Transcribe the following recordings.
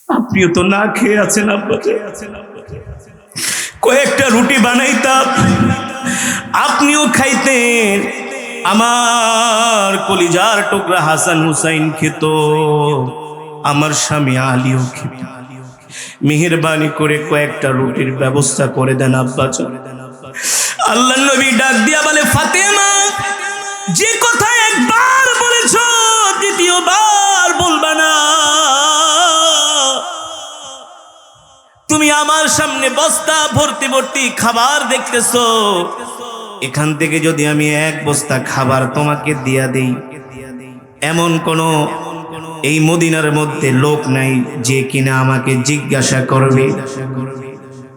আপনিও তো না খেয়ে আছেন আব্বা, কয়েকটা রুটি বানাইতাম আপনিও খাইতেন, আমার কলিজার টুকরা হাসান হুসাইন খেত, আমার স্বামী আলীও খেত। মেহেরবানি করে কয়েকটা রুটির ব্যবস্থা করে দেন আব্বা। আল্লাহর নবী ডাক দিয়া বলে, ফাতেমা, যে কথা একবার বলেছো দ্বিতীয়বার বলবা না। তুমি আমার সামনে বস্তা ভর্তি ভর্তি খাবার দেখতেছো, এখান থেকে যদি আমি এক বস্তা খাবার তোমাকে দিয়া দেই, এমন কোন এই মদিনার মধ্যে লোক নাই যে কিনা আমাকে জিজ্ঞাসা করবে,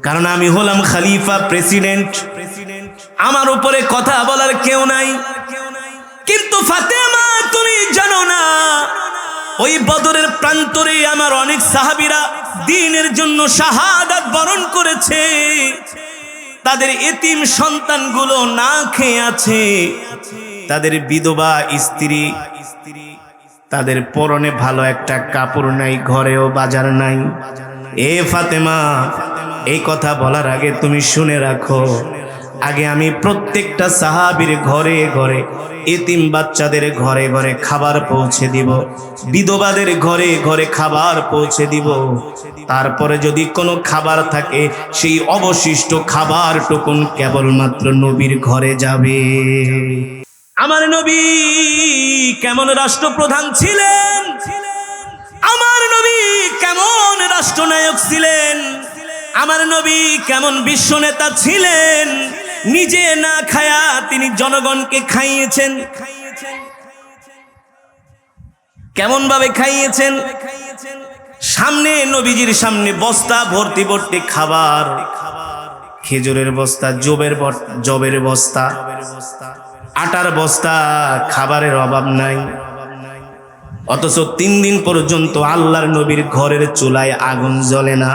কারণ আমি হলাম খলিফা, প্রেসিডেন্ট, আমার উপরে কথা বলার কেউ নাই। কিন্তু ফাতেমা, তুমি জানো না, ওই বদরের প্রান্তরে আমার অনেক সাহাবীরা দ্বীনের জন্য শাহাদাত বরণ করেছে, তাদের এতিম সন্তানগুলো না খেয়ে আছে, তাদের বিধবা স্ত্রী, তাদের পরনে ভালো একটা কাপড় নাই, ঘরেও বাজার নাই। এ ফাতেমা, এই কথা বলার আগে তুমি শুনে রাখো, আগে আমি প্রত্যেকটা সাহাবীর ঘরে ঘরে, এতিম বাচ্চাদের ঘরে ঘরে খাবার পৌঁছে দিব, বিধবাদের ঘরে ঘরে খাবার পৌঁছে দিব। তারপরে যদি কোনো খাবার থাকে, সেই অবশিষ্ট খাবার টুকুন কেবলমাত্র নবীর ঘরে যাবে। আমার নবী কেমন রাষ্ট্রপ্রধান ছিলেন, আমার নবী কেমন রাষ্ট্রনায়ক ছিলেন, আমার নবী কেমন বিশ্ব নেতা ছিলেন, নিজে না খায়া তিনি জনগণকে খাইয়েছেন। কেমন ভাবে খাইয়েছেন? সামনে নবীজির সামনে বস্তা ভর্তি ভর্তি খাবার, খেজুরের বস্তা, জবের বস্তা, আটার বস্তা, খাবারের অভাব নাই। অথচ 3 দিন পর্যন্ত আল্লাহর নবীর ঘরের চুলায় আগুন জ্বলে না।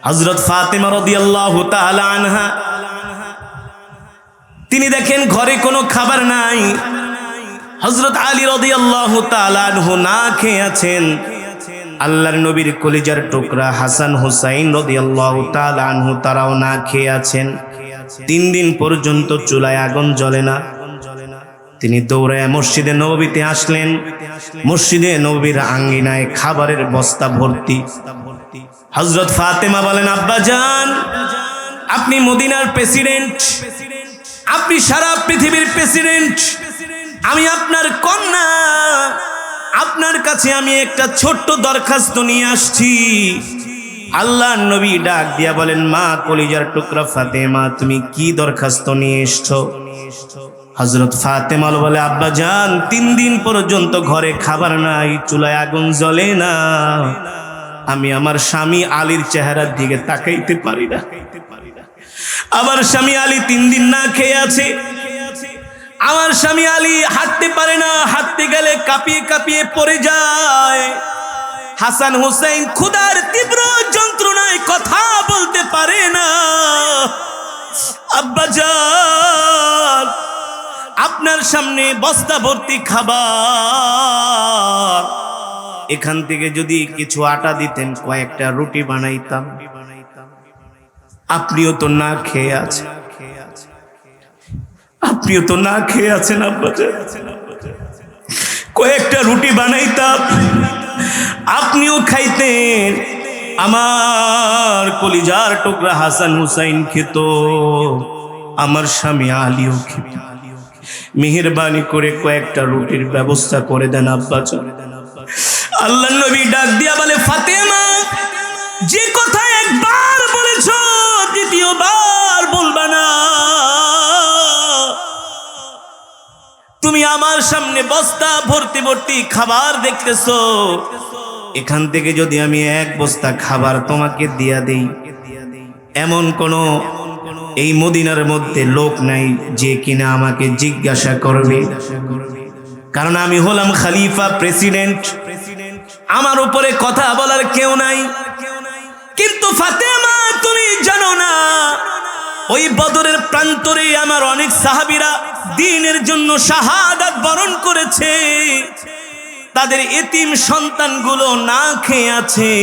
হযরত ফাতেমা রাদিয়াল্লাহু তাআলা আনহা, তিনি দেখেন ঘরে কোনো খাবার নাই। হযরত আলী রাদিয়াল্লাহু তাআলা আনহু না খেয়ে আছেন, আল্লাহর নবীর কলিজার টুকরা হাসান হুসাইন রাদিয়াল্লাহু তাআলা আনহু তারাও না খেয়ে আছেন। 3 দিন পর্যন্ত চুলায় আগুন জ্বলে না। তিনি দৌড়ায় মসজিদে নববীতে আসলেন। মসজিদে নববীর আঙ্গিনায় খাবারের বস্তা ভর্তি। হযরত ফাতেমা বলেন, আব্বা জান, আপনি মদিনার প্রেসিডেন্ট, আপনি সারা পৃথিবীর প্রেসিডেন্ট, আমি আপনার কন্যা, আপনার কাছে আমি একটা ছোট্ট দরখাস্ত নিয়ে আসছি। আল্লাহর নবী ডাক দিয়া বলেন, মা কলিজার টুকরা ফাতেমা, তুমি কি দরখাস্ত নিয়ে এসছো? হযরত ফাতেমা বলে, আব্বা জান, 3 দিন পর্যন্ত ঘরে খাবার নাই, চুলায় আগুন জ্বলে না, আমি আমার স্বামী আলীর চেহারার দিকে তাকাইতে পারি না। আমার স্বামী আলী 3 দিন না খেয়ে আছে। আমার স্বামী আলী হাঁটতে পারে না, হাঁটতে গেলে কাঁপিয়ে কাঁপিয়ে পড়ে যায়। হাসান হুসাইন ক্ষুধার তীব্র যন্ত্রণায় কথা বলতে পারে না। আব্বা জান, আপনার সামনে বস্তা ভর্তি খাবার, এখান থেকে যদি কিছু আটা দিতেন, কয়েকটা রুটি বানাইতাম। আপনিও তো না খেয়ে আছেন, আপনিও তো না খেয়ে আছেন আব্বা জান, কয়েকটা রুটি বানাইতাম আপনিও খাইতেন, আমার কলিজার টুকরা হাসান হুসাইন খেত, আমার স্বামী আলীও খেত। মেহেরবানি করে কয়েকটা রুটির ব্যবস্থা করে দেন আব্বা জান। আল্লাহর নবী ডাক দিয়া বলে, ফাতেমা, যে কথা একবার বলেছো দ্বিতীয়বার বলবা না। তুমি আমার সামনে বস্তা ভর্তি ভর্তি খাবার দেখতেছো, এখান থেকে যদি আমি এক বস্তা খাবার তোমাকে দিয়া দেই, এমন কোন এই মদিনার মধ্যে লোক নাই যে কিনা আমাকে জিজ্ঞাসা করবে, কারণ আমি হলাম খলিফা, প্রেসিডেন্ট, আমার উপরে কথা বলার কেউ নাই। কিন্তু ফাতেমা, তুমি জানো না, ওই বদরের প্রান্তরে আমার অনেক সাহাবীরা দ্বীনের জন্য শাহাদাত বরণ করেছে, তাদের এতিম সন্তানগুলো না খেয়ে আছে,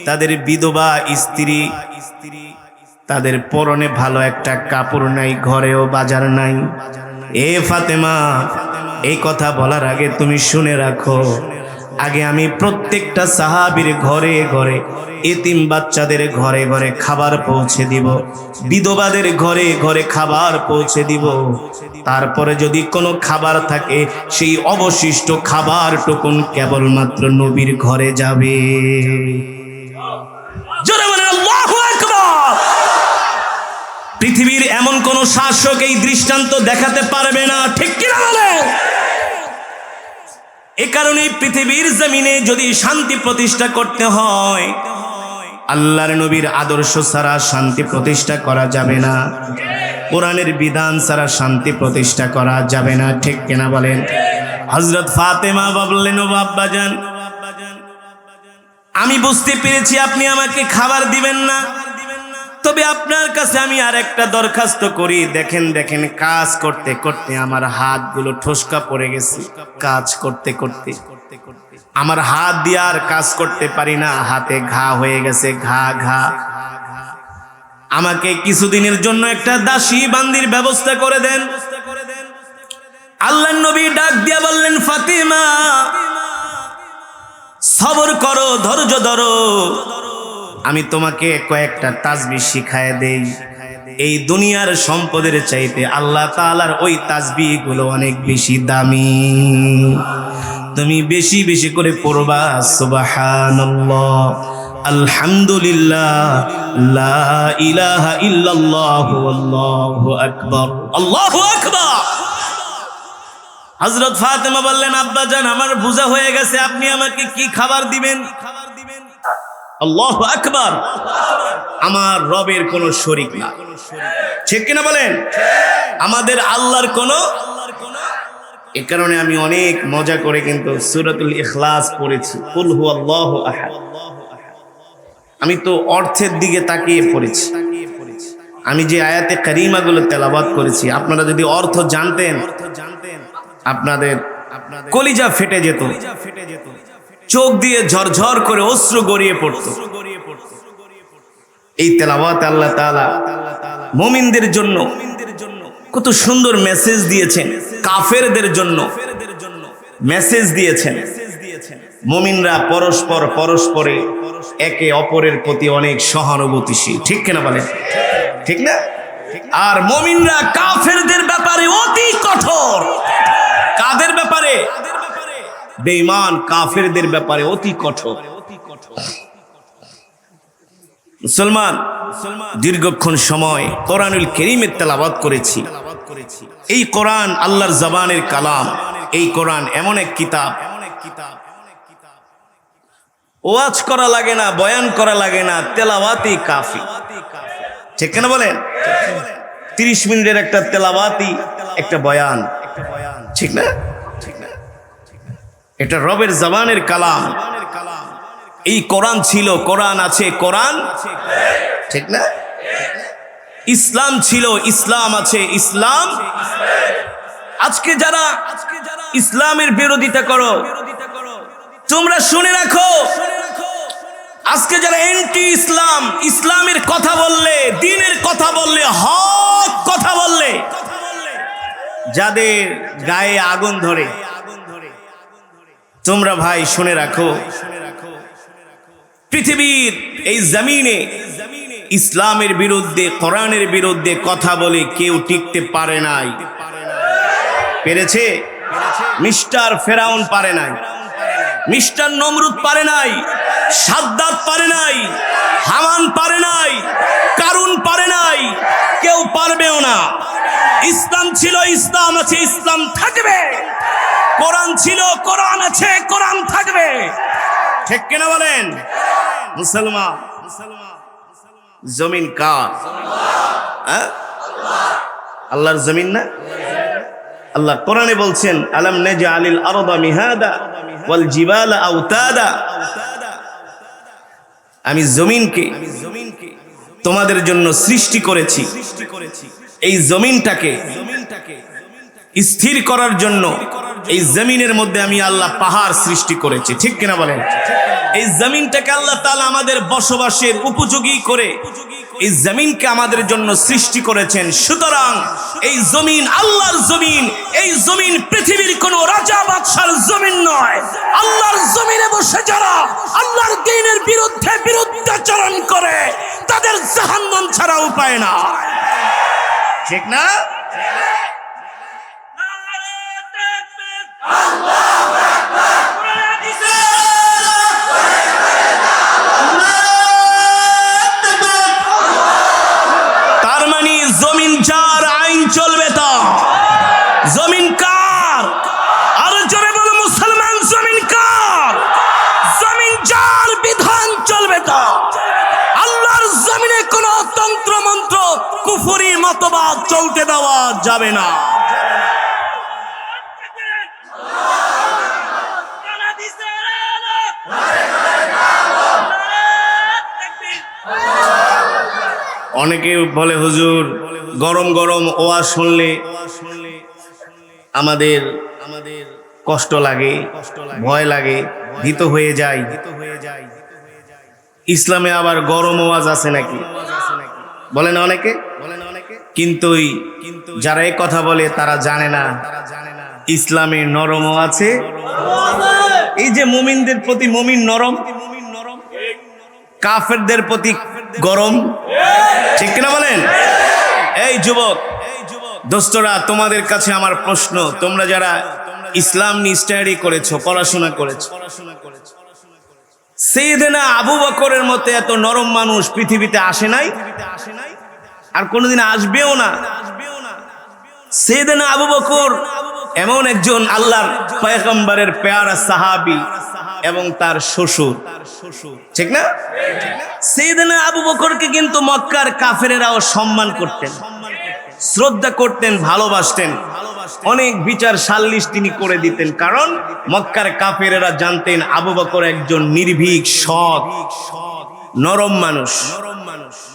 তাদের বিধবা স্ত্রী, তাদের পরনে ভালো একটা কাপড় নাই, ঘরেও বাজার নাই। এ ফাতেমা, এই কথা বলার আগে তুমি শুনে রাখো, আগে আমি প্রত্যেকটা সাহাবীর ঘরে ঘরে, এতিম বাচ্চাদের ঘরে ঘরে খাবার পৌঁছে দিব, বিধবাদের ঘরে ঘরে খাবার পৌঁছে দিব। তারপরে যদি কোনো খাবার থাকে, সেই অবশিষ্ট খাবার টুকুন কেবলমাত্র নবীর ঘরে যাবে। জোরে বলেন আল্লাহু আকবার। পৃথিবীর এমন কোন শাসক এই দৃষ্টান্ত দেখাতে পারবে না, ঠিক কিনা বলেন? এ কারণে পৃথিবীর জমিনে যদি শান্তি প্রতিষ্ঠা করতে হয়, আল্লাহর নবীর আদর্শ ছাড়া শান্তি প্রতিষ্ঠা করা যাবে না, কোরআনের বিধান ছাড়া শান্তি প্রতিষ্ঠা করা যাবে না, ঠিক কিনা বলেন? হযরত ফাতেমা বললেন, ও আব্বাজান, আমি বুঝতে পেরেছি আপনি আমাকে খাবার দিবেন না, তবে আপনার কাছে আমি আর একটা দরখাস্ত করি। দেখেন দেখেন, কাজ করতে করতে আমার হাতগুলো ঠোসকা পড়ে গেছে, কাজ করতে করতে আমার হাত দিয়ে আর কাজ করতে পারি না, হাতে ঘা হয়ে গেছে, ঘা ঘা। আমাকে কিছুদিনের জন্য একটা দাসী বান্দির ব্যবস্থা করে দেন। আল্লাহর নবী ডাক দিয়া বললেন, ফাতিমা, সবর করো, ধৈর্য ধরো, আমি তোমাকে কয়েকটা তাসবিহ শিখায় দেই। এই দুনিয়ার সম্পদের চাইতে আল্লাহ তাআলার ওই তাসবিহ গুলো অনেক বেশি দামি। তুমি বেশি বেশি করে পড়বা সুবহানাল্লাহ, আলহামদুলিল্লাহ, লা ইলাহা ইল্লাল্লাহ, আল্লাহু আকবার, আল্লাহু আকবার। হযরত ফাতেমা বললেন, আব্বাজান, আমার বোঝা হয়ে গেছে, আপনি আমাকে কি খাবার দিবেন? আল্লাহু আকবার। আমার রবের কোনো শরীক না, ঠিক কিনা বলেন? আমাদের আল্লাহর কোনো, এ কারণে আমি অনেক মজা করে কিন্তু সূরাতুল ইখলাস পড়েছি, কুল হুয়াল্লাহু আহাদ। আমি তো অর্থের দিকে তাকিয়ে পড়েছি। আমি যে আয়াতে কারিমাগুলো তেলাওয়াত করেছি, আপনারা যদি অর্থ জানতেন, আপনাদের কলিজা ফেটে যেত, চোখ দিয়ে ঝরঝর করে অশ্রু গড়িয়ে পড়ত। এই তেলাওয়াত আল্লাহ তাআলা মুমিনদের জন্য কত সুন্দর মেসেজ দিয়েছেন, কাফেরদের জন্য মেসেজ দিয়েছেন। মুমিনরা পরস্পর পরস্পরে একে অপরের প্রতি অনেক সহানুভূতিশীল, ঠিক কিনা বলেন? ঠিক না? আর মুমিনরা কাফেরদের ব্যাপারে অতি কঠোর। কাদের ব্যাপারে? বেঈমান কাফেরদের ব্যাপারে অতি কঠোর। মুসলমান দীর্ঘক্ষণ সময় কোরআনুল কারীমের তেলাওয়াত করেছি। এই কোরআন আল্লাহর জবানের কালাম। এই কোরআন এমন এক কিতাব, ওয়াজ করা লাগে না, বয়ান করা লাগে না, তেলাওয়াতই কাফি, ঠিক কেন বলেন? 30 মিনিটের একটা তেলাওয়াতই একটা বয়ান, ঠিক না? এটা রবের জবানের কালাম। এই কোরআন ছিল, কোরআন আছে, কোরআন, ঠিক না? ইসলাম ছিল, ইসলাম আছে, ইসলাম। আজকে যারা ইসলামের বিরোধিতা করো, তোমরা শুনে রাখো, আজকে যারা এন্টি ইসলাম, ইসলামের কথা বললে, দ্বীনের কথা বললে, হক কথা বললে, যাদের গায়ে আগুন ধরে, তোমরা ভাই শুনে রাখো, পৃথিবীর এই জমিনে ইসলামের বিরুদ্ধে, কোরআনের বিরুদ্ধে কথা বলে কেউ টিকতে পারে নাই। পেরেছে? মিস্টার ফেরাউন পারে নাই, মিস্টার নমরুদ পারে নাই, সাদ্দাত পারে নাই, হামান পারে নাই, কারুন পারে নাই, কেউ পারবেও না। ইসলাম ছিল, ইসলাম আছে, ইসলাম থাকবে। কোরআন ছিল, কোরআন আছে, কোরআন থাকবে, ঠিক কিনা বলেন? মুসলমান, জমিন কার? আল্লাহর জমিন না? আল্লাহ কোরআনে বলছেন, আলাম নাজআলিল আরদা মিহাদা ওয়াল জিবালা আওতাদা। আমি জমিনকে তোমাদের জন্য সৃষ্টি করেছি, এই জমিনটাকে স্থির করার জন্য এই জমিনের মধ্যে আমি আল্লাহ পাহাড় সৃষ্টি করেছি, ঠিক কিনা বলেন? এই জমিনটাকে আল্লাহ তাআলা আমাদের বসবাসের উপযোগী করে এই জমিনকে আমাদের জন্য সৃষ্টি করেছেন। সুতরাং এই জমিন আল্লাহর জমিন, এই জমিন পৃথিবীর কোন রাজা বাদশার জমিন নয়। আল্লাহর জমিনে বসে যারা আল্লাহর দ্বীনের বিরুদ্ধাচরণ করে তাদের জাহান্নাম ছাড়া উপায় না, ঠিক না? তার মানে জমিন যার আইন চলবে তা। জমিন কার? আর জোরে বলো মুসলমান, জমিন কার? জমিন যার বিধান চলবে তা। আল্লাহর জমিনে কোন তন্ত্র মন্ত্র কুফরি মতবাদ চলতে দেওয়া যাবে না। অনেকে বলে হুজুর গরম গরম ওয়াজ শুনলে আমাদের কষ্ট লাগে, ভয় লাগে, ভীত হয়ে যায়। ইসলামে আবার গরম ওয়াজ আছে নাকি? বলে না অনেকে। কিন্তু যারা এই কথা বলে তারা জানে না ইসলামে নরমও আছে। এই যে মুমিনদের প্রতি মুমিন নরম, কাফেরদের প্রতি গরম, ঠিক কিনা বলেন? এই যুবক দোস্তরা, তোমাদের কাছে আমার প্রশ্ন, তোমরা যারা ইসলাম নিয়ে স্টাডি করেছো, পড়াশোনা করেছো, সাইয়েদনা আবু বকরের মতো এত নরম মানুষ পৃথিবীতে আসে নাই, আর কোনোদিন আসবেও না। সাইয়েদনা আবু বকর এমন একজন আল্লাহর পয়গম্বরের পেয়ারা সাহাবী এবং তার শ্বশুর, ঠিক না? সাইয়েদনা আবু বকরকে কিন্তু মক্কার কাফেরেরাও সম্মান করতেন, শ্রদ্ধা করতেন, ভালোবাসতেন। অনেক বিচার সাল্লিশ তিনি করে দিতেন, কারণ মক্কার কাফেরেরা জানতেন আবু বকর একজন নির্ভীক, সৎ, নরম মানুষ।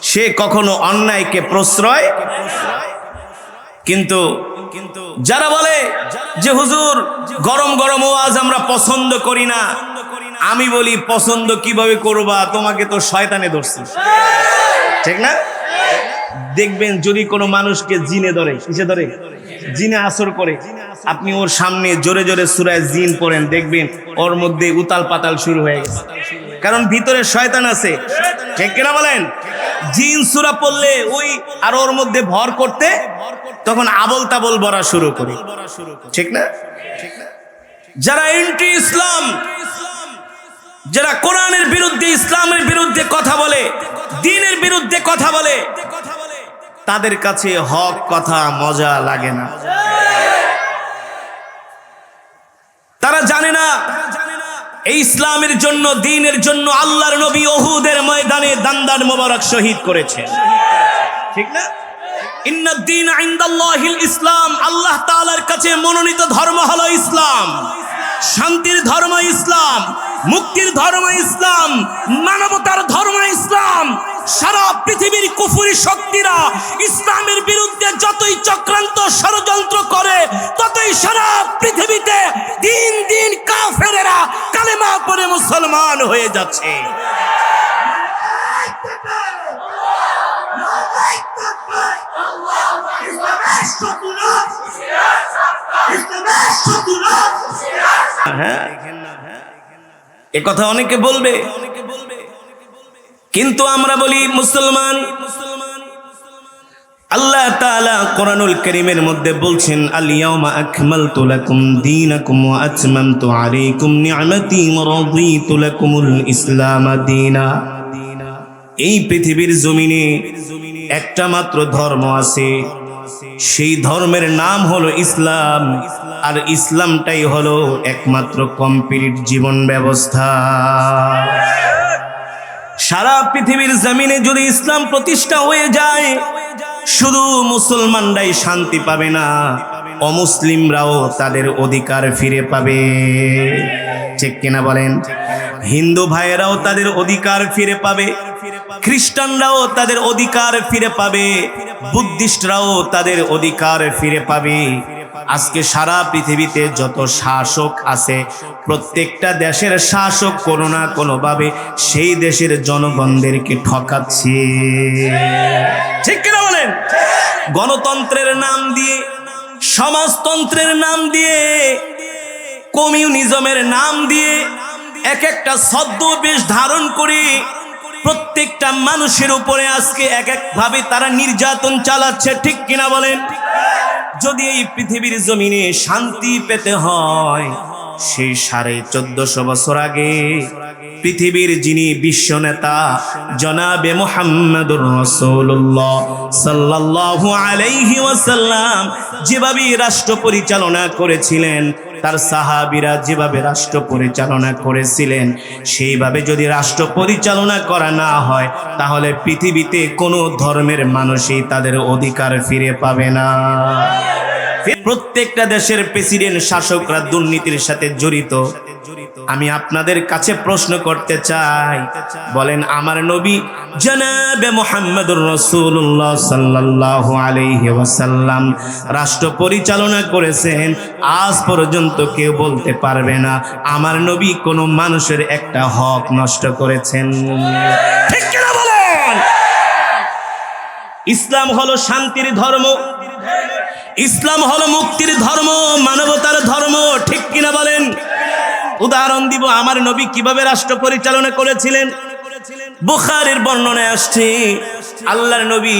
সে কখনো অন্যায়কে প্রশ্রয়। কিন্তু যারা বলে যে হুজুর গরম গরম ওয়াজ আমরা পছন্দ করি না, আমি বলি পছন্দ কিভাবে করবা? তোমাকে তো শয়তানে ধরছে, ঠিক না? দেখবেন যদি কোনো মানুষকে জিনে ধরে, কিসে ধরে? জিনে আসর করে, আপনি ওর সামনে জোরে জোরে সূরা জিন পড়েন, দেখবেন ওর মধ্যে উতাল পাতাল শুরু হয়ে গেছে, কারণ ভিতরে শয়তান আছে, ঠিক কিনা বলেন? জিন সূরা পড়লে ওই আর ওর মধ্যে ভর করতে তখন আবল তাবল বলা শুরু করে, ঠিক না? যারা এন্টি ইসলাম, যারা কোরআনের বিরুদ্ধে, ইসলামের বিরুদ্ধে কথা বলে, দ্বীনের বিরুদ্ধে কথা বলে, তাদের কাছে হক কথা মজা লাগে না। তারা জানে না এই ইসলামের জন্য, দ্বীনের জন্য আল্লাহর নবী উহুদের ময়দানে দান্দার মোবারক শহীদ করেছেন, ঠিক না? ইন্নাদ দীন ইনদাল্লাহিল ইসলাম, আল্লাহ তাআলার কাছে মনোনীত ধর্ম হলো ইসলাম। শান্তির ধর্ম ইসলাম, মুক্তির ধর্ম ইসলাম, মানবতার ধর্ম ইসলাম। সারা পৃথিবীর কুফরি শক্তিরা ইসলামের বিরুদ্ধে যতই চক্রান্ত ষড়যন্ত্র করে, ততই সারা পৃথিবীতে দিন দিন কাফেরেরা কালেমা পড়ে মুসলমান হয়ে যাচ্ছে। এ কথা অনেকে বলবে, কিন্তু আমরা বলি মুসলমান। আল্লাহ তাআলা কোরআনুল কারীমের মধ্যে বলছেন, আল ইয়াউমা আকমালতু লাকুম দীনাকুম ওয়া আতমামতু আলাইকুম নি'মাতি ওয়া রাদিতু লাকুমুল ইসলাম দীনা। এই পৃথিবীর জমিনে একটা মাত্র ধর্ম আছে, সেই ধর্মের নাম হলো ইসলাম, আর ইসলামটাই হলো একমাত্র কমপ্লিট জীবন ব্যবস্থা। সারা পৃথিবীর জমিনে যদি ইসলাম প্রতিষ্ঠা হয়ে যায়, শুধু মুসলমানরাই শান্তি পাবে না, অমুসলিমরাও তাদের অধিকার ফিরে পাবে, ঠিক কিনা বলেন? হিন্দু ভাইয়েরাও তাদের অধিকার ফিরে পাবে, খ্রিস্টানরাও তাদের অধিকার ফিরে পাবে, বুদ্ধিস্টরাও তাদের অধিকার ফিরে পাবে। আজকে সারা পৃথিবীতে যত শাসক আছে প্রত্যেকটা দেশের শাসক কোনো না কোনোভাবে সেই দেশের জনগণদেরকে ঠকাচ্ছে, ঠিক কিনা বলেন? গণতন্ত্রের নাম দিয়ে, সমাজতন্ত্রের নাম দিয়ে, কমিউনিজমের নাম দিয়ে এক একটা ছদ্মবেশ ধারণ করে প্রত্যেকটা মানুষের উপরে আজকে এক এক ভাবে তারা নির্যাতন চালাচ্ছে, ঠিক কিনা বলেন? যদি এই পৃথিবীর জমিনে শান্তি পেতে হয় সেই 1450 বছর আগে পৃথিবীর যিনি বিশ্ব নেতা জনাবে মুহাম্মদুর রাসূলুল্লাহ সাল্লাল্লাহু আলাইহি ওয়াসাল্লাম যেভাবে রাষ্ট্র পরিচালনা করেছিলেন, তার সাহাবীরা যেভাবে রাষ্ট্র পরিচালনা করেছিলেন, সেইভাবে যদি রাষ্ট্র পরিচালনা করা না হয় তাহলে পৃথিবীতে কোনো ধর্মের মানুষই তাদের অধিকার ফিরে পাবে না। প্রত্যেকটা দেশের প্রেসিডেন্ট শাসকরা দুর্নীতির সাথে জড়িত। আমি আপনাদের কাছে প্রশ্ন করতে চাই, বলেন আমার নবী জনাবে মুহাম্মদুর রাসূলুল্লাহ সাল্লাল্লাহু আলাইহি ওয়াসাল্লাম রাষ্ট্র পরিচালনা করেছেন, আজ পর্যন্ত কেউ বলতে পারবে না আমার নবী কোনো মানুষের একটা হক নষ্ট করেছেন, ঠিক কিনা বলেন? ইসলাম হলো শান্তির ধর্ম, ইসলাম হলো মুক্তির ধর্ম, মানবতার ধর্ম, ঠিক কিনা বলেন? উদাহরণ দিব আমার নবী কিভাবে রাষ্ট্র পরিচালনা করেছিলেন। বুখারীর বর্ণনায় আসছে আল্লাহর নবী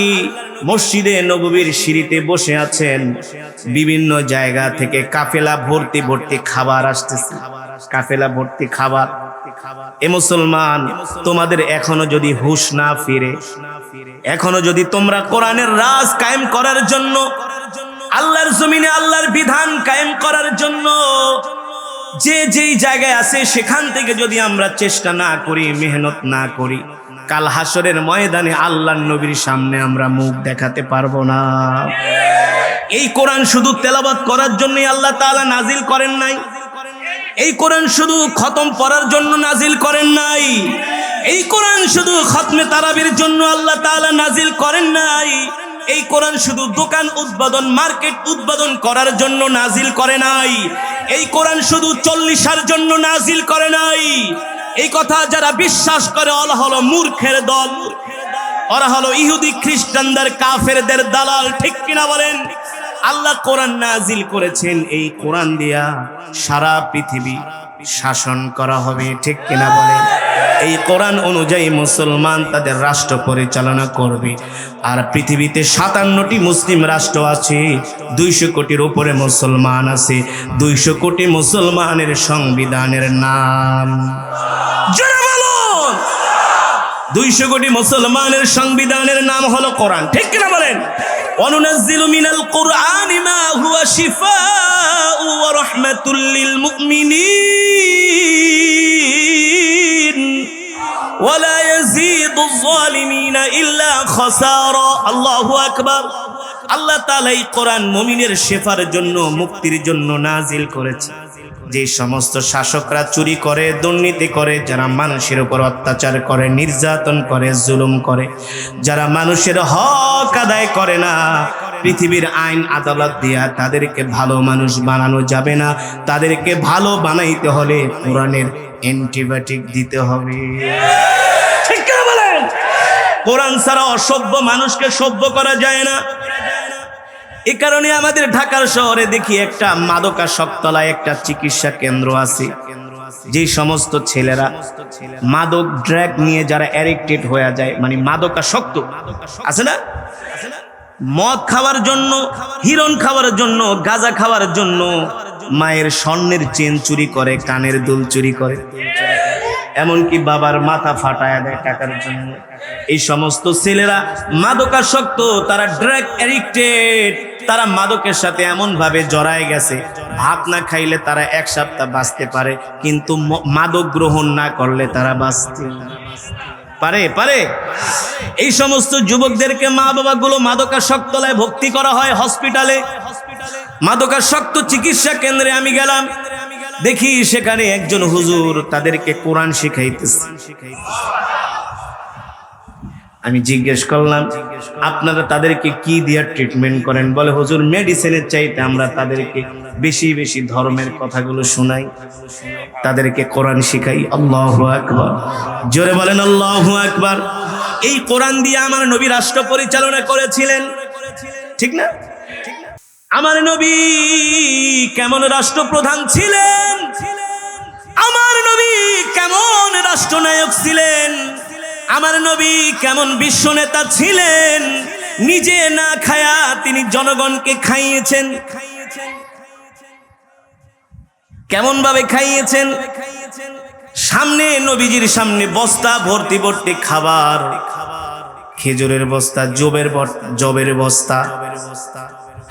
মসজিদে নববীর সিঁড়িতে বসে আছেন, বিভিন্ন জায়গা থেকে কাফেলা ভর্তি ভর্তি খাবার আসতেছে, কাফেলা ভর্তি খাবার। এ মুসলমান, তোমাদের এখনো যদি হুঁশ না ফিরে, এখনো যদি তোমরা কোরআনের রাজ কায়েম করার জন্য, আল্লাহর জমিনে আল্লাহর বিধান কায়েম করার জন্য যে যেই জায়গায় আছে সেখান থেকে যদি আমরা চেষ্টা না করি, মেহনত না করি, কাল হাসরের ময়দানে আল্লাহর নবীর সামনে আমরা মুখ দেখাতে পারবো না। এই কোরআন শুধু তেলাওয়াত করার জন্যই আল্লাহ তাআলা নাজিল করেন নাই, এই কোরআন শুধু খতম পড়ার জন্য নাজিল করেন নাই, এই কোরআন শুধু খতমে তারাবির জন্য আল্লাহ তাআলা নাজিল করেন নাই, এই কোরআন শুধু দোকান উদ্বোধন, মার্কেট উদ্বোধন করার জন্য নাজিল করে নাই, এই কোরআন শুধু 40-এর জন্য নাজিল করে নাই। এই কথা যারা বিশ্বাস করে ওরা হলো মূর্খের দল, ওরা হলো ইহুদি খ্রিস্টানদের কাফেরদের দালাল, ঠিক কিনা বলেন? আল্লাহ কোরআন নাজিল করেছেন, এই কোরআন দিয়া সারা পৃথিবী শাসন করা হবে, ঠিক কিনা বলেন? এই কোরআন অনুযায়ী মুসলমান তাদের রাষ্ট্র পরিচালনা করবে। আর পৃথিবীতে 57টি মুসলিম রাষ্ট্র আছে, 200 কোটির উপরে মুসলমান আছে, 200 কোটি মুসলমানের সংবিধানের নাম জোরে বলুন, 200 কোটি মুসলমানের সংবিধানের নাম হলো কোরআন, ঠিক কিনা বলেন? ওয়ানুনাজ্জিলু মিনাল কুরআনি মা হুয়া শিফাউ ওয়া রাহমাতুল লিল মুমিনিন ওয়া লা ইয়াজিদুয যালিমিনা ইল্লা খাসারা। আল্লাহু আকবার। আল্লাহ তাআলা এই কোরআন মুমিনের শেফার জন্য, মুক্তির জন্য নাজিল করেছে। যে সমস্ত শাসকরা চুরি করে, দুর্নীতি করে, যারা মানুষের উপর অত্যাচার করে, নির্যাতন করে, জুলুম করে, যারা মানুষের হক আদায় করে না, পৃথিবীর আইন আদালত দিয়া তাদেরকে ভালো মানুষ বানানো যাবে না। তাদেরকে ভালো বানাইতে হলে কোরআনের অ্যান্টিবায়োটিক দিতে হবে, ঠিক কি বলেন? কোরআন ছাড়া অসভ্য মানুষকে সভ্য করা যায় না। এ কারণে আমাদের ঢাকার শহরে দেখি একটা মাদকাসক্তলায় একটা চিকিৎসা কেন্দ্র আছে। যে সমস্ত ছেলেরা মাদক ড্রাগ নিয়ে যারা অ্যাডিক্টেড হয়ে যায়, মানে মাদকাসক্ত আছে না, মদ খাওয়ার জন্য, হিরোইন খাওয়ার জন্য, গাঁজা খাওয়ার জন্য মায়ের স্বর্ণের চেন চুরি করে, কানের দুল চুরি করে, এমনকি বাবার মাথা ফাটায় দেয় টাকার জন্য। এই সমস্ত ছেলেরা মাদকাসক্ত, তারা ড্রাগ অ্যাডিক্টেড, তারা মাদকের সাথে এমন ভাবে জড়ায় গেছে, ভাত না খাইলে তারা 1 সপ্তাহ বাঁচতে পারে, কিন্তু মাদক গ্রহণ না করলে তারা বাঁচতে পারে। এই সমস্ত যুবকদেরকে মা বাবাগুলো মাদকাসক্তলায় ভর্তি করা হয়, হসপিটালে, মাদকাসক্ত চিকিৎসা কেন্দ্রে আমি গেলাম, দেখি সেখানে একজন হুজুর তাদেরকে কোরআন শিখাইতেছে। আমি জিজ্ঞেস করলাম আপনারা তাদেরকে কি দিয়ে ট্রিটমেন্ট করেন? বলে হুজুর মেডিসিনের চাইতে আমরা তাদেরকে বেশি বেশি ধর্মের কথাগুলো শোনাই, তাদেরকে কোরআন শিখাই। আল্লাহু আকবার, জোরে বলেন আল্লাহু আকবার। এই কোরআন দিয়ে আমার নবী রাষ্ট্র পরিচালনা করেছিলেন, ঠিক না? আমার নবী কেমন রাষ্ট্রপ্রধান ছিলেন, আমার নবী কেমন রাষ্ট্রনায়ক ছিলেন, আমার নবী কেমন বিশ্ব নেতা ছিলেন। নিজে না খায়া তিনি জনগণকে খাইয়েছেন। কেমন ভাবে খাইয়েছেন? সামনে নবীজির সামনে বস্তা ভর্তি ভর্তি খাবার, খেজুরের বস্তা, জবের বস্তা,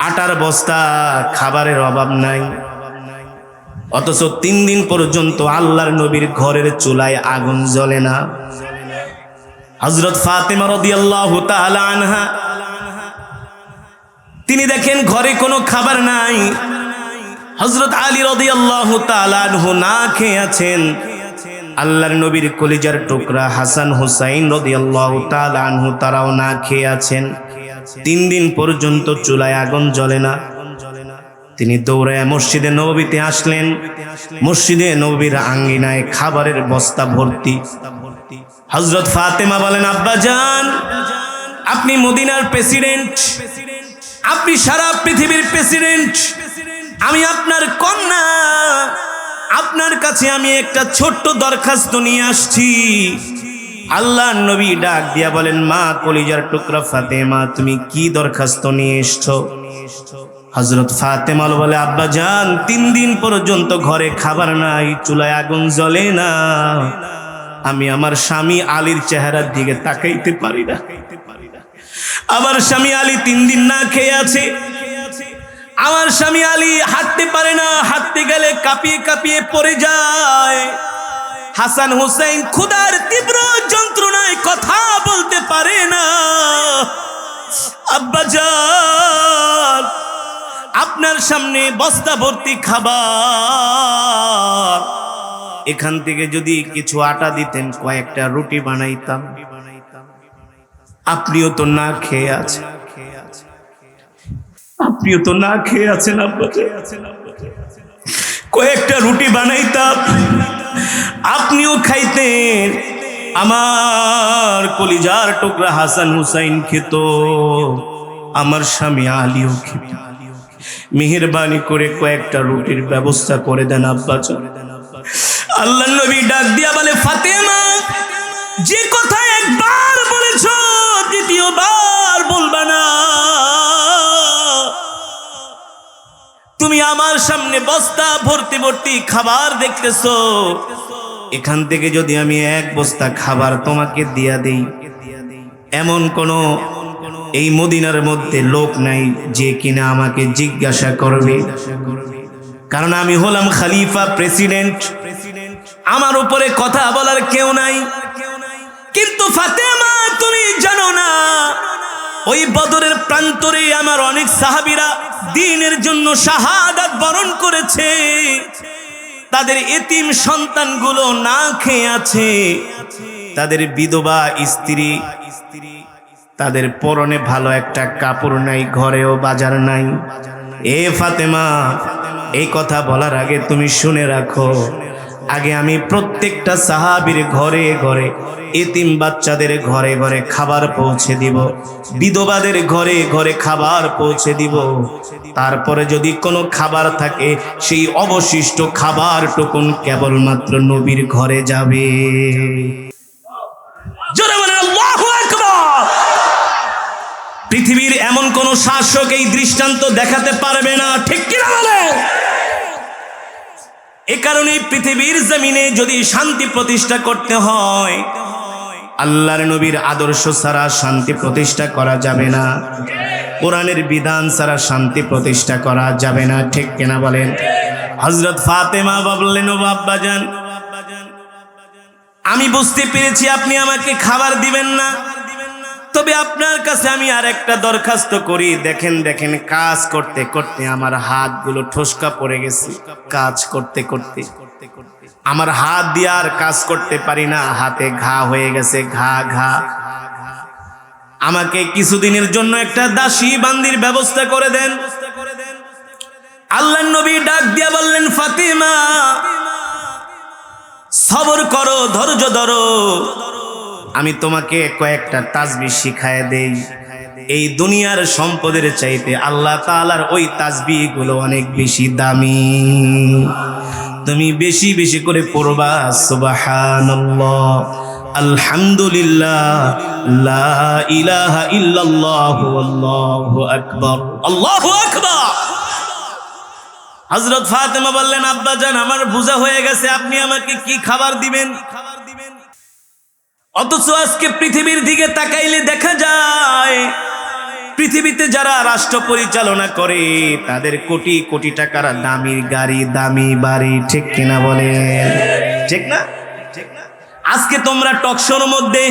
আটার বস্তা, খাবারের অভাব নাই। অথচ 3 দিন পর্যন্ত আল্লাহর নবীর ঘরের চুলায় আগুন জ্বলে না। হযরত ফাতেমা রাদিয়াল্লাহু তাআলা আনহা তিনি দেখেন ঘরে কোনো খাবার নাই। হযরত আলী রাদিয়াল্লাহু তাআলা আনহু না খেয়ে আছেন। আল্লাহর নবীর কলিজার টুকরা হাসান হুসাইন রাদিয়াল্লাহু তাআলা আনহু তারাও না খেয়ে আছেন। 3 দিন পর্যন্ত চুলায় আগুন জ্বলে না। তিনি দৌড়ায় মসজিদে নববীতে আসলেন। মসজিদে নববীর আঙ্গিনায় খাবারের বস্তা ভর্তি। হযরত ফাতেমা বলেন, আব্বাজান আপনি মদিনার প্রেসিডেন্ট, আপনি সারা পৃথিবীর প্রেসিডেন্ট, আমি আপনার কন্যা, আপনার কাছে আমি একটা ছোট্ট দরখাস্ত নিয়ে আসছি। আল্লাহর নবী ডাক দিয়া বলেন, মা কলিজার টুকরা ফাতেমা তুমি কি দরখাস্ত নিয়ে এসছো? হযরত ফাতেমা বলে, আব্বাজান 3 দিন পর্যন্ত ঘরে খাবার নাই, চুলায় আগুন জ্বলে না, আমি আমার স্বামী আলীর চেহারার দিকে তাকাইতে পারি না। আমার স্বামী আলী 3 দিন না খেয়ে আছে। আমার স্বামী আলী হাঁটতে পারে না, হাঁটতে গেলে কাঁপিয়ে কাঁপিয়ে পড়ে যায়। হাসান হুসাইন ক্ষুধার তীব্র যন্ত্রণায় কথা বলতে পারে না। আব্বাজান আপনার সামনে বস্তা ভর্তি খাবার, এখান থেকে যদি কিছু আটা দিতেন, কয়েকটা রুটি বানাইতাম। আপনিও তো না খেয়ে আছেন, আপনিও তো না খেয়ে আছেন, কয়েকটা রুটি বানাইতাম, আপনিও খাইতেন। আমার কলিজার টুকরা হাসান হুসাইন খেত, আমার স্বামী আলীও খেত। মেহেরবানি করে কয়েকটা রুটির ব্যবস্থা করে দেন আব্বাজান। আল্লাহর নবী ডাক দিয়া বলে, ফাতেমা যে কথা একবার বলেছো দ্বিতীয়বার বলবা না। তুমি আমার সামনে বস্তা ভর্তি ভর্তি খাবার দেখতেছো, এখান থেকে যদি আমি এক বস্তা খাবার তোমাকে দিয়া দেই, এমন কোন এই মদিনার মধ্যে লোক নাই যে কিনা আমাকে জিজ্ঞাসা করবে, কারণ আমি হলাম খলিফা, প্রেসিডেন্ট, আমার উপরে কথা বলার কেউ নাই। কিন্তু ফাতেমা তুমি জানো না, ওই বদরের প্রান্তরে আমার অনেক সাহাবীরা দ্বীনের জন্য শাহাদাত বরণ করেছে। তাদের এতিম সন্তানগুলো না খেয়ে আছে, তাদের বিধবা স্ত্রী, তাদের পরনে ভালো একটা কাপড় নাই, ঘরেও বাজার নাই। এ ফাতেমা, এই কথা বলার আগে তুমি শুনে রাখো, আগে আমি প্রত্যেকটা সাহাবীর ঘরে ঘরে, এতিম বাচ্চাদের ঘরে ঘরে খাবার পৌঁছে দিব, বিধবাদের ঘরে ঘরে খাবার পৌঁছে দিব। তারপরে যদি কোনো খাবার থাকে, সেই অবশিষ্ট খাবার টুকুন কেবলমাত্র নবীর ঘরে যাবে। জোরে বলেন আল্লাহু আকবার। পৃথিবীর এমন কোন শাসক এই দৃষ্টান্ত দেখাতে পারবে না, ঠিক কিনা বলে? এ কারণে পৃথিবীর জমিনে যদি শান্তি প্রতিষ্ঠা করতে হয়, আল্লাহর নবীর আদর্শ ছাড়া শান্তি প্রতিষ্ঠা করা যাবে না, কোরআনের বিধান ছাড়া শান্তি প্রতিষ্ঠা করা যাবে না, ঠিক কিনা বলেন? হযরত ফাতেমা বললেন, ও আব্বাজান আমি বুঝতে পেরেছি আপনি আমাকে খাবার দিবেন না, তবে আপনার কাছে আমি আর একটা দরখাস্ত করি। দেখেন দেখেন কাজ করতে করতে আমার হাতগুলো ঠোসকা পড়ে গেছে, কাজ করতে করতে আমার হাত দিয়ে আর কাজ করতে পারি না, হাতে ঘা হয়ে গেছে, ঘা ঘা। আমাকে কিছুদিনের জন্য একটা দাসী বান্দির ব্যবস্থা করে দেন। আল্লাহর নবী ডাক দিয়া বললেন, ফাতিমা সবর করো, ধৈর্য ধরো, আমি তোমাকে কয়েকটা তাসবিহ শিখায় দেই। এই দুনিয়ার সম্পদের চাইতে আল্লাহ তাআলার ওই তাসবিহ গুলো অনেক বেশি দামি। তুমি বেশি বেশি করে পড়বা সুবহানাল্লাহ, আলহামদুলিল্লাহ, লা ইলাহা ইল্লাল্লাহু আল্লাহু আকবার, আল্লাহু আকবার। হযরত ফাতেমা বললেন, আব্বাজান আমার বোঝা হয়ে গেছে, আপনি আমাকে কি খাবার দিবেন? অথচ আজকে পৃথিবীর দিকে তাকাইলে দেখা যায় পৃথিবীতে যারা রাষ্ট্র পরিচালনা করে তাদের কোটি কোটি টাকার দামি গাড়ি, দামি বাড়ি, ঠিক কিনা বলেন? ঠিক না? আজকে তোমরা টকশোর মধ্যে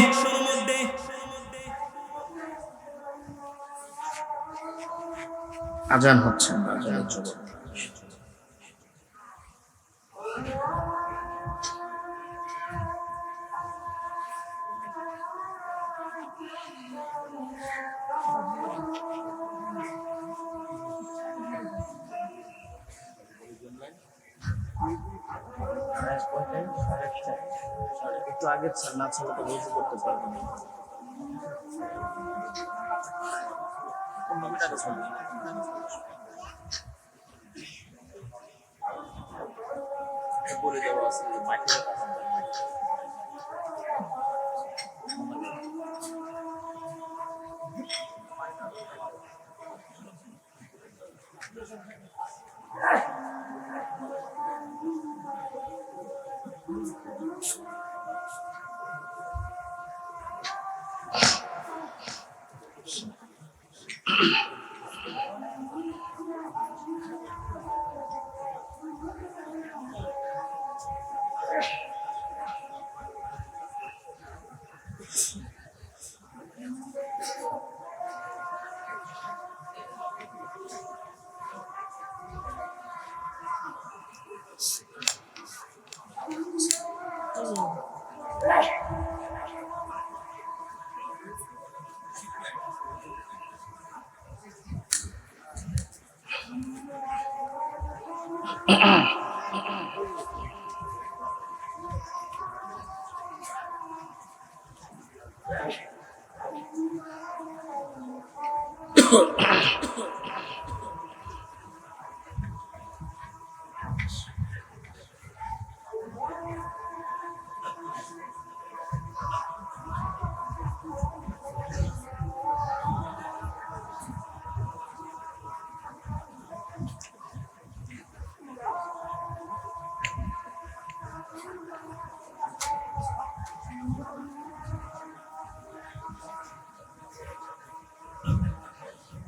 আজান হচ্ছে, একটু আগে না ছাড়া তো বুঝতে করতে পারবো না।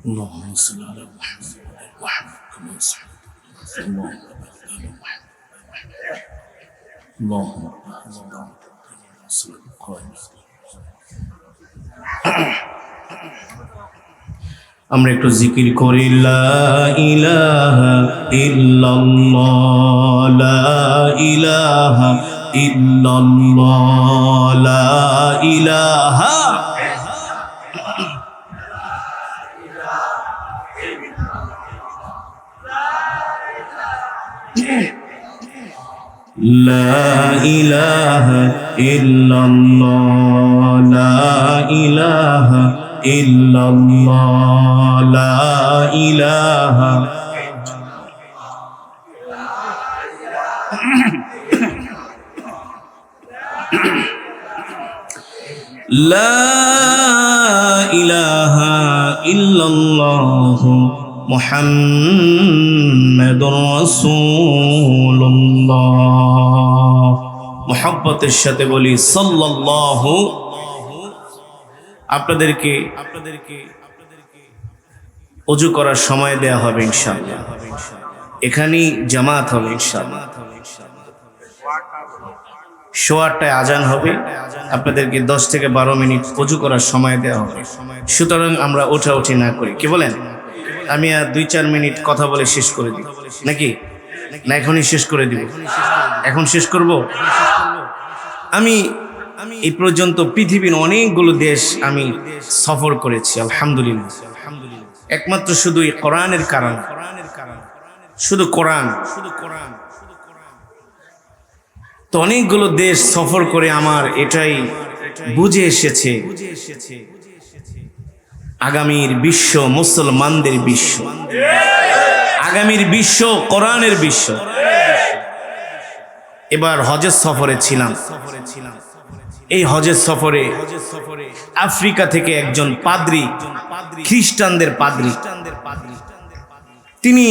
اللهم صل على محمد وعلى كما صليت اللهم بارك على محمد اللهم صل على আমরা একটু জিকির করি, লা ইলাহা ইল্লাল্লাহ, লা ইলাহা ইল্লাল্লাহ, লা ইলাহা لا إله إلا الله، لا إله إلا الله، لا إله لا إله إلا الله মুহাম্মাদুর রাসূলুল্লাহ। মুহাব্বতের সাথে বলি সাল্লাল্লাহু। আপনাদেরকে ওযু করার সময় দেয়া হবে ইনশাআল্লাহ, এখানেই জামাত হবে ইনশাআল্লাহ। 8:15 আজান হবে, আপনাদেরকে 10 থেকে 12 মিনিট ওযু করার সময় দেওয়া হবে। সুতরাং আমরা ওঠাউঠি না করি, কি বলেন? আমি আর 2-4 মিনিট কথা বলে শেষ করে দিই নাকি? না এখনই শেষ করে দিব? এখন শেষ করব। আমি এই পর্যন্ত পৃথিবীর অনেকগুলো দেশ আমি সফর করেছি আলহামদুলিল্লাহ। একমাত্র শুধু এই কোরআনের কারণে, শুধু কোরআন। তো অনেকগুলো দেশ সফর করে আমার এটাই বুঝে এসেছে, আগামীর বিশ্ব মুসলমানদের বিশ্ব, আগামীর বিশ্ব কোরআনের বিশ্ব। এবার হজের সফরে ছিলাম। এই হজের সফরে আফ্রিকা থেকে একজন পাদ্রী, খ্রিস্টানদের পাদ্রী, তিনি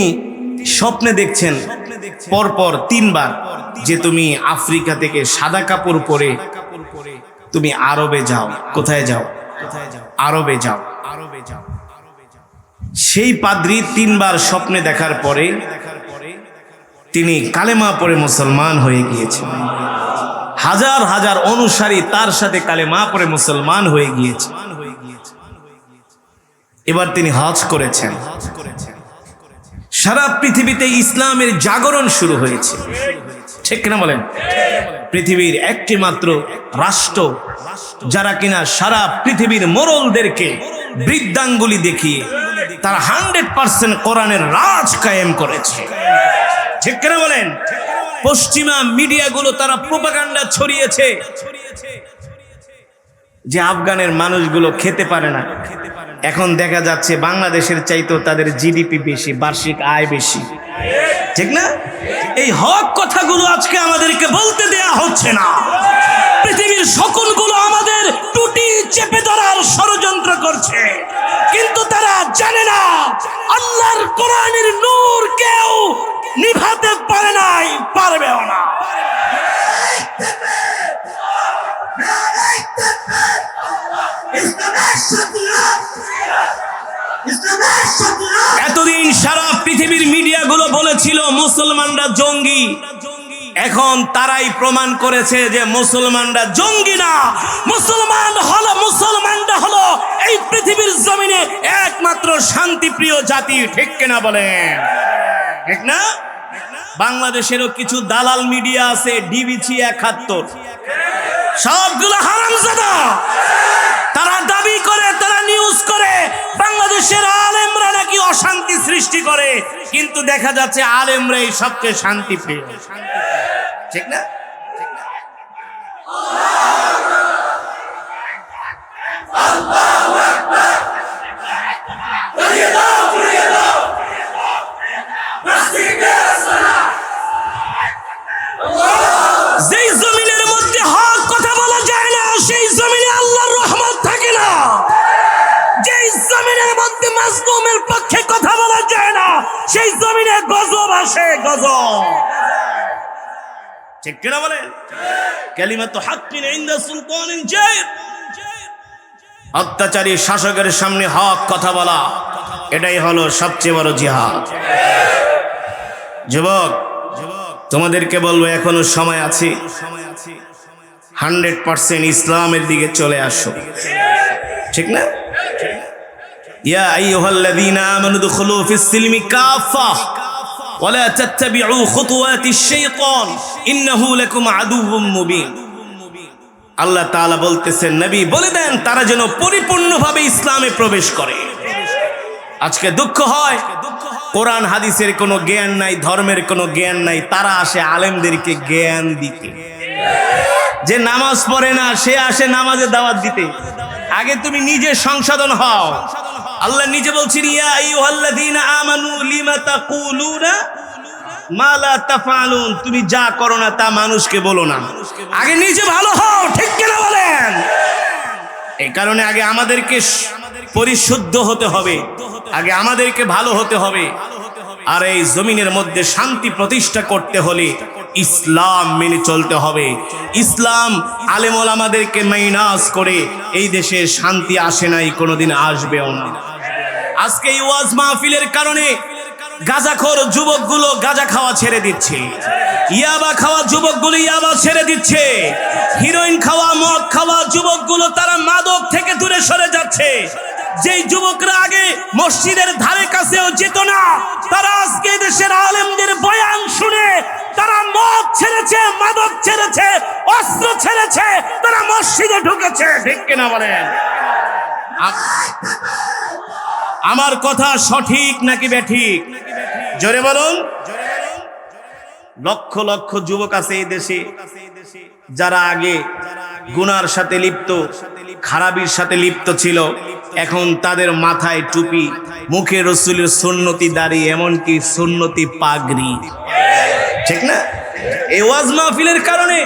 স্বপ্নে দেখছেন পরপর 3 বার যে তুমি আফ্রিকা থেকে সাদা কাপড় পরে তুমি আরবে যাও। কোথায় যাও? আরবে যাও। সেই পাদ্রী 3 বার স্বপ্নে দেখার পরে তিনি কালেমা পড়ে মুসলমান হয়ে গিয়েছেন। হাজার হাজার অনুসারী তার সাথে কালেমা পড়ে মুসলমান হয়ে গিয়েছে। এবার তিনি হজ করেছেন। সারা পৃথিবীতে ইসলামের জাগরণ শুরু হয়েছে, ঠিক না বলেন? পৃথিবীর একটি মাত্র রাষ্ট্র যারা কিনা সারা পৃথিবীর মোড়লদেরকে বৃদ্ধাঙ্গুলি দেখিয়ে তারা 100% কোরআনের রাজ কায়েম করেছে, ঠিক না বলেন? পশ্চিমা মিডিয়াগুলো তারা প্রোপাগান্ডা ছড়িয়েছে যে আফগানের মানুষগুলো খেতে পারে না। এখন দেখা যাচ্ছে বাংলাদেশের চাইতেও তাদের জিডিপি বেশি, বার্ষিক আয় বেশি, ঠিক না? এই হক কথাগুলো আজকে আমাদেরকে বলতে দেয়া হচ্ছে না। পৃথিবীর সকলগুলো আমাদের টুটি চেপে ধরার ষড়যন্ত্র করছে, কিন্তু তারা জানে না আল্লাহর কোরআনের নূর কেউ নিভাতে পারে নাই, পারবেও না। এতদিন সারা পৃথিবীর মিডিয়াগুলো বলেছিল মুসলমানরা জঙ্গি, এখন তারাই প্রমাণ করেছে যে মুসলমানরা জঙ্গি না, মুসলমানরা হলো এই পৃথিবীর জমিনে একমাত্র শান্তিপ্রিয় জাতি, ঠিক কিনা বলেন? ঠিক না? বাংলাদেশেরও কিছু দালাল মিডিয়া আছে, ডিবিসি 71, সবগুলো হারামজাদা। তারা দাবি করে, তারা নিউজ করে বাংলাদেশের আলেমরা নাকি অশান্তি সৃষ্টি করে, কিন্তু দেখা যাচ্ছে আলেমরাই সবচেয়ে শান্তিপ্রিয়, ঠিক না? যেই জমিনের মধ্যে হক কথা বলা যায় না, সেই জমিনে আল্লাহর রহমত থাকে না। যেই জমিনের মধ্যে মাজলুমের পক্ষে কথা বলা যায় না, সেই জমিনে গজব আসে, গজব, ঠিক কিনা বলেন? কালিমাতু হাক্কিন ইনদা সুলতানিন জাইর। অত্যাচারী শাসকের সামনে হক কথা বলা, এটাই হলো সবচেয়ে বড় জিহাদ। যুবক, তোমাদেরকে বলবো এখনো সময় আছে, 100% ইসলামের দিকে চলে আসো, ঠিক না? ইয়া আইয়ুহাল্লাযীনা আমানু দুখুলু ফিস সিলমি কাফা ওয়া লা তাত্তাবিউ খুতুওয়াতিশ শাইতান ইন্নাহু লাকুম আদুউম মুবিন। আল্লাহ তাআলা বলতেছেন, নবী বলে দেন তারা যেন পরিপূর্ণভাবে ইসলামে প্রবেশ করে। আজকে দুঃখ হয়, কোরআন হাদিসের কোনো জ্ঞান নাই, ধর্মের কোনো জ্ঞান নাই, তারা আসে আলেমদেরকে জ্ঞান দিতে। যে নামাজ পড়ে না সে আসে নামাজে দাওয়াত দিতে। আগে তুমি নিজে সংশোধন হও। আল্লাহ নিজে বলছেন, ইয়া আইয়ুহাল্লাযীনা আমানু লিমা তাকুলুনা মা লা তাফআলুন। তুমি যা করো না তা মানুষকে বলো না, আগে নিজে ভালো হও, ঠিক কিনা বলেন? এই কারণে আগে আমাদেরকে পরিশুদ্ধ হতে হবে, আগে আমাদেরকে ভালো হতে হবে। আর এই জমিনের মধ্যে শান্তি প্রতিষ্ঠা করতে হলে ইসলাম মেনে চলতে হবে। ইসলাম আলেম ওলামাদেরকে মাইনাস করে এই দেশে শান্তি আসে নাই, কোনোদিন আসবেও না। আজকে এই ওয়াজ মাহফিলের কারণে গাঁজাখোর যুবকগুলো গাঁজা খাওয়া ছেড়ে দিচ্ছে, ইয়াবা খাওয়া যুবকগুলো ইয়াবা ছেড়ে দিচ্ছে, হিরোইন খাওয়া মদ খাওয়া যুবকগুলো তারা মাদক থেকে দূরে সরে যাচ্ছে। যেই যুবকরা আগে মসজিদের ধারে কাছেও যেত না, তারা আজকে দেশের আলেমদের বয়ান শুনে তারা মদ ছেড়েছে, মাদক ছেড়েছে, অস্ত্র ছেড়েছে, তারা মসজিদে ঢুকেছে। ঠিক কিনা বলেন? আমার কথা সঠিক নাকি বেঠিক? জোরে বলুন। লক্ষ লক্ষ যুবক আছে এই দেশে যারা আগে গুনার সাথে লিপ্ত, খারাপির সাথে লিপ্ত ছিল, এখন তাদের মাথায় টুপি, মুখে রাসূলের সুন্নতি দাড়ি, এমনকি সুন্নতি পাগড়ি। ঠিক না? এই ওয়াজ মাহফিলের কারণে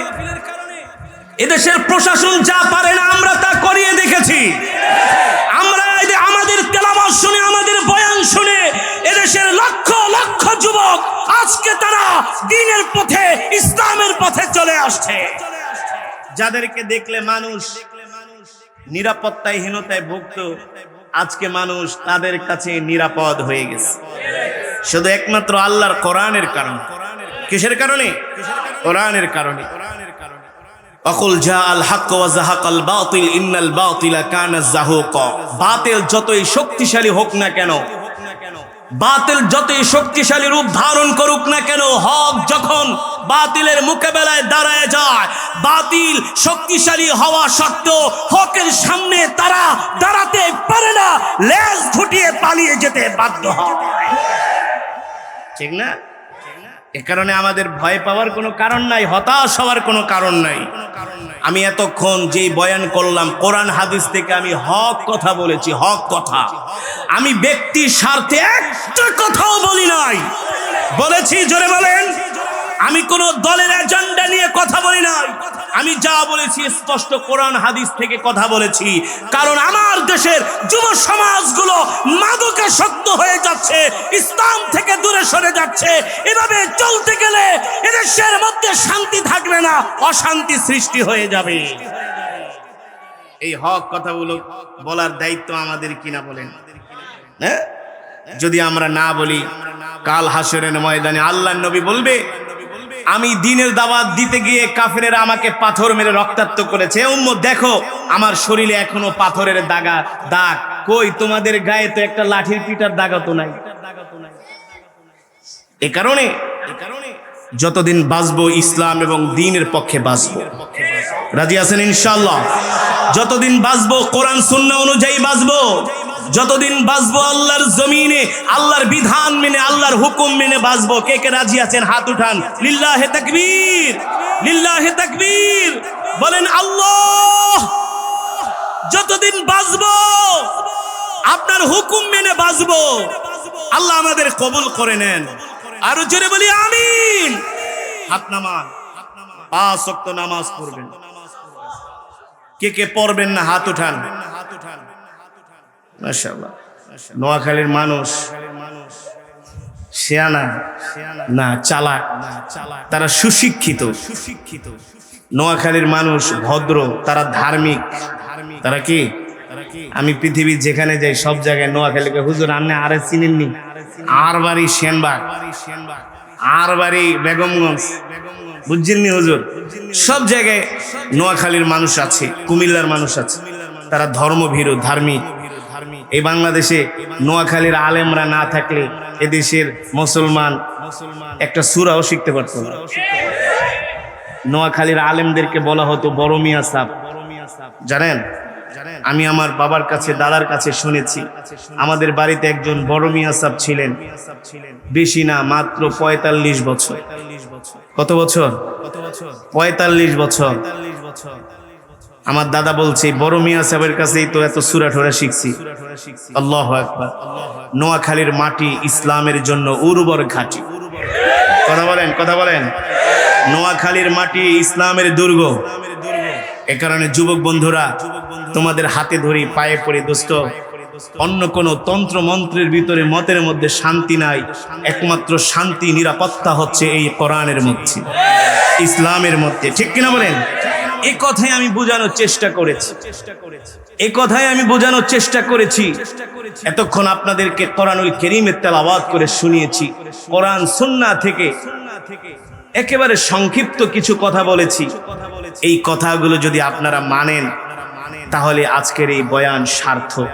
এদেশের প্রশাসন যা পারে না আমরা তা করিয়ে দেখেছি। আমরা আমাদের তেলাওয়াত শুনে, আমাদের বয়ান শুনে এদেশের লক্ষ লক্ষ যুবক আজকে তারা দ্বীনের পথে, ইসলামের পথে চলে আসছে। যাদেরকে দেখলে মানুষ নিরাপত্তাহীনতায় ভুগত, আজকে মানুষ তাদের কাছে নিরাপদ হয়ে গেছে, শুধু একমাত্র আল্লাহর কোরআনের কারণে। কিসের কারণে? কোরআনের কারণে। অকুল জাআল হক ওয়া যাহাকাল বাতিল ইন্নাল বাতিলা কানা যাহুকা। বাতিল যতই শক্তিশালী হোক না কেন, বাতিল যতই শক্তিশালী রূপ ধারণ করুক না কেন, হক যখন বাতিলের মোকাবেলায় দাঁড়ায় যায়, বাতিল শক্তিশালী হওয়া সত্ত্বেও হকের সামনে তারা দাঁড়াতে পারে না, লেজ ফুটিয়ে পালিয়ে যেতে বাধ্য হয়। ঠিক না? এ কারণে আমাদের ভয় পাওয়ার কোনো কারণ নাই, হতাশ হওয়ার কোনো কারণ নাই। আমি এতক্ষণ যেই বয়ান করলাম কোরআন হাদিস থেকে আমি হক কথা বলেছি, হক কথা। আমি ব্যক্তির স্বার্থে একটা কথাও বলি নাই। বলেছি, জোরে বলেন। আমি কোনো দলের এজেন্ডা নিয়ে কথা বলি নাই। আমি যা বলেছি স্পষ্ট কোরআন হাদিস থেকে কথা বলেছি। কারণ আমার দেশের যুব সমাজগুলো মাদকে শক্ত হয়ে যাচ্ছে, ইসলাম থেকে দূরে সরে যাচ্ছে। এভাবে চলতে গেলে এদেশের মধ্যে শান্তি থাকবে না, অশান্তি সৃষ্টি হয়ে যাবে। এই হক কথাগুলো বলার দায়িত্ব আমাদের কিনা বলেন? হ্যাঁ, যদি আমরা না বলি, কাল হাসরের ময়দানে আল্লাহর নবী বলবে, আমি দ্বীনের দাওয়াত দিতে গিয়ে কাফেরেরা আমাকে পাথর মেরে রক্তাক্ত করেছে। উম্মত দেখো, আমার শরীরে এখনো পাথরের দাগ। কই তোমাদের গায়ে তো একটা লাঠির পিটার দাগও তো নাই। এ কারণে যতদিন বাঁচবো ইসলাম এবং দ্বীনের পক্ষে বাঁচবো। রাজি আছেন ইনশাআল্লাহ? যতদিন বাঁচবো কোরআন সুন্নাহ অনুযায়ী বাঁচবো, যতদিন বাঁচবো আল্লাহর জমিনে আল্লাহর বিধান মেনে, আল্লাহর হুকুম মেনে বাঁচবো। কে কে রাজি আছেন? হাত উঠান। লিল্লাহে তাকবীর, লিল্লাহে তাকবীর বলেন। আল্লাহ, যতদিন বাঁচবো আপনার হুকুম মেনে বাঁচবো। আল্লাহ আমাদের কবুল করে নেন। আরো জোরে বলি আমিন। হাত নামান। 5 ওয়াক্ত নামাজ পড়বেন। কে কে পড়বেন না হাত উঠান। মাশাআল্লাহ। নোয়াখালীর মানুষ শিয়ানা না চালাক, তারা সুশিক্ষিত। নোয়াখালীর মানুষ ভদ্র, তারা ধার্মিক। তারা কি? আমি পৃথিবীর যেখানে যাই সব জায়গায় নোয়াখালীকে, হুজুর আপনি আরে চিনেননি? আর বাড়ি সেনবাগ, আর বাড়ি বেগমগঞ্জ, বুঝছেননি হুজুর? সব জায়গায় নোয়াখালীর মানুষ আছে, কুমিল্লার মানুষ আছে। তারা ধর্মভীরু, ধার্মিক। এই বাংলাদেশে নোয়াখালীর আলেমরা না থাকলে এদেশের মুসলমান একটা সূরাও শিখতে পারত না। নোয়াখালীর আলেমদেরকে বলা হতো বড় মিয়া সাহেব। জানেন, আমি আমার বাবার কাছে, দাদার কাছে শুনেছি, আমাদের বাড়িতে একজন বড় মিয়া সাহেব ছিলেন। বেশি না, মাত্র 45 বছর। কত বছর? 45 বছর। আমার দাদা বলছে বড় মিয়া সাহেবের কাছেই তো এত সূরা ঠোরা শিখছি। আল্লাহু আকবার। নোয়াখালীর মাটি ইসলামের জন্য উর্বর ঘাঁটি। কথা বলেন, কথা বলেন। নোয়াখালীর মাটি ইসলামের দুর্গ। এ কারণে যুবক বন্ধুরা, তোমাদের হাতে ধরি, পায়ে পড়ে, দোস্ত, অন্য কোন তন্ত্র মন্ত্রের ভিতরে মতের মধ্যে শান্তি নাই। একমাত্র শান্তি, নিরাপত্তা হচ্ছে এই কোরআনের মধ্যে, ইসলামের মধ্যে। ঠিক কিনা বলেন? এই কথাই আমি বোঝানোর চেষ্টা করেছি, এই কথাই আমি বোঝানোর চেষ্টা করেছি। এতক্ষণ আপনাদেরকে কোরআনুল কারীমের তেলাওয়াত করে শুনিয়েছি। কোরআন সুন্নাহ থেকে একেবারে সংক্ষিপ্ত কিছু কথা বলেছি। এই কথাগুলো যদি আপনারা মানেন তাহলে আজকের এই বয়ান সার্থক।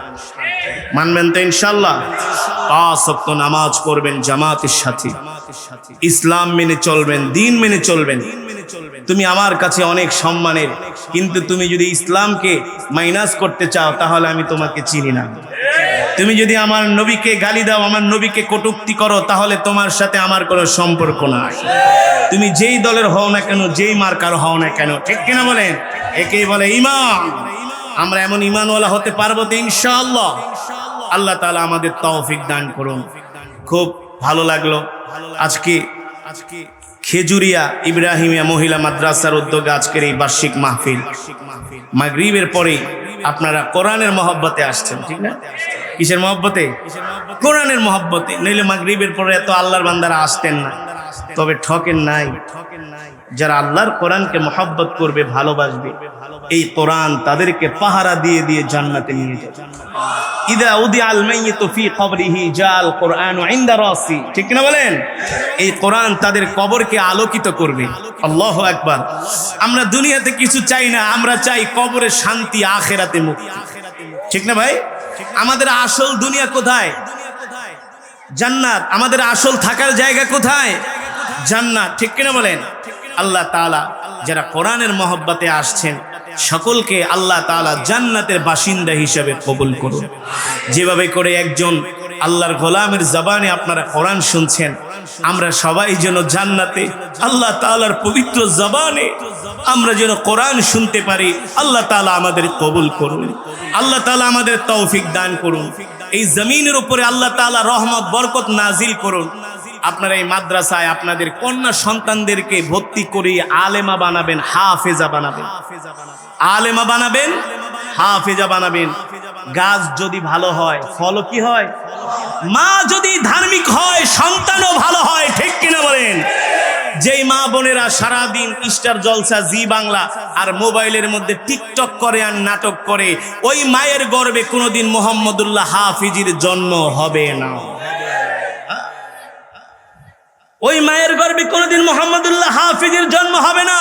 মানবেন তো ইনশাআল্লাহ? 5 ওয়াক্ত নামাজ পড়বেন জামাতের সাথে, ইসলাম মেনে চলবেন, দিন মেনে চলবেন। তুমি আমার কাছে অনেক সম্মানের, কিন্তু তুমি যদি ইসলামকে মাইনাস করতে চাও তাহলে আমি তোমাকে চিনি না। তুমি যদি আমার নবীকে গালি দাও, আমার নবীকে কটূক্তি করো, তাহলে তোমার সাথে আমার কোনো সম্পর্ক নাই। তুমি যেই দলের হও না কেন, যেই মার্কার হও না কেন, ঠিক কিনা বলেন? একেই বলে ঈমান। আমরা এমন ঈমানওয়ালা হতে পারবো তো ইনশাআল্লাহ। আল্লাহ তাআলা আমাদের তৌফিক দান করুন। খুব ভালো লাগলো আজকে খেজুরিয়া ইব্রাহিমিয়া মহিলা মাদ্রাসার উদ্যোগে আজকের এই বার্ষিক মাহফিল। মাগরিবের পরে আপনারা কোরআনের মহব্বতে আসছেন, ঠিক না? কিসের মহব্বতে? কোরআনের মহব্বতে। নইলে মাগরিবের পরে এত আল্লাহর বান্দারা আসতেন না। তবে ঠকেন নাই, যারা আল্লাহর কোরআনকে মহব্বত করবে, ভালোবাসবে, এই কোরআন তাদেরকে পাহারা দিয়ে দিয়ে জান্নাতে নিয়ে যাবে। ইদা উদিআল মাইয়িতু ফি কবরিহি জাল কুরআনু ইনদা রাসি, ঠিক না বলেন? এই কোরআন তাদের কবরকে আলোকিত করবে। আল্লাহু আকবার। আমরা দুনিয়াতে কিছু চাই না, আমরা চাই কবরে শান্তি, আখিরাতে মুক্তি, ঠিক না ভাই? আমাদের আসল দুনিয়া কোথায়? জান্নাত। আমাদের আসল থাকার জায়গা কোথায়? জান্নাত, ঠিক কিনা বলেন? আল্লাহ তাআলা যারা কোরআনের মহব্বতে আসছেন সকলকে আল্লাহ তাআলা জান্নাতের বাসিন্দা হিসেবে কবুল করুন। যেভাবে করে একজন আল্লাহর গোলামের জবানে আপনারা কোরআন শুনছেন, আমরা সবাই যেন জান্নাতে আল্লাহ তাআলার পবিত্র জবানে আমরা যেন কোরআন শুনতে পারি। আল্লাহ তাআলা আমাদের কবুল করুন, আল্লাহ তাআলা আমাদের তৌফিক দান করুন। এই জমিনের উপরে আল্লাহ তাআলা রহমত বরকত নাজিল করুন। আপনারা এই মাদ্রাসায় আপনাদের কন্যা সন্তানদেরকে ভর্তি করে আলেমা বানাবেন, হাফেজা বানাবেন। আলেমা বানাবেন, হাফেজা বানাবেন। গাছ যদি ভালো হয় ফলও কি হয়? মা যদি ধার্মিক হয় সন্তানও ভালো হয়, ঠিক কিনা বলেন? যেই মা বোনেরা সারাদিন স্টার জলসা, জি বাংলা আর মোবাইলের মধ্যে টিকটক করে আর নাটক করে, ওই মায়ের গর্ভে কোনোদিন মোহাম্মদুল্লাহ হাফিজির জন্ম হবে না। ওই মায়ের গর্ভে কোনোদিন মোহাম্মদুল্লাহ হাফিজের জন্ম হবে না।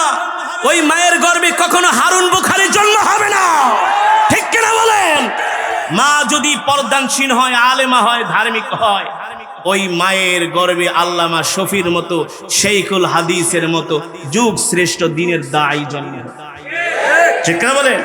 ওই মায়ের গর্ভে কখনো হারুন বুখারীর জন্ম হবে না, ঠিক কিনা বলেন? মা যদি পর্দানশীল হয়, আলেমা হয়, ধার্মিক হয়, ওই মায়ের গর্ভে আল্লামা শফির মতো, শেখুল হাদিসের মতো যুগ শ্রেষ্ঠ দ্বীনের দায়ী জন্ম, ঠিক কিনা বলেন?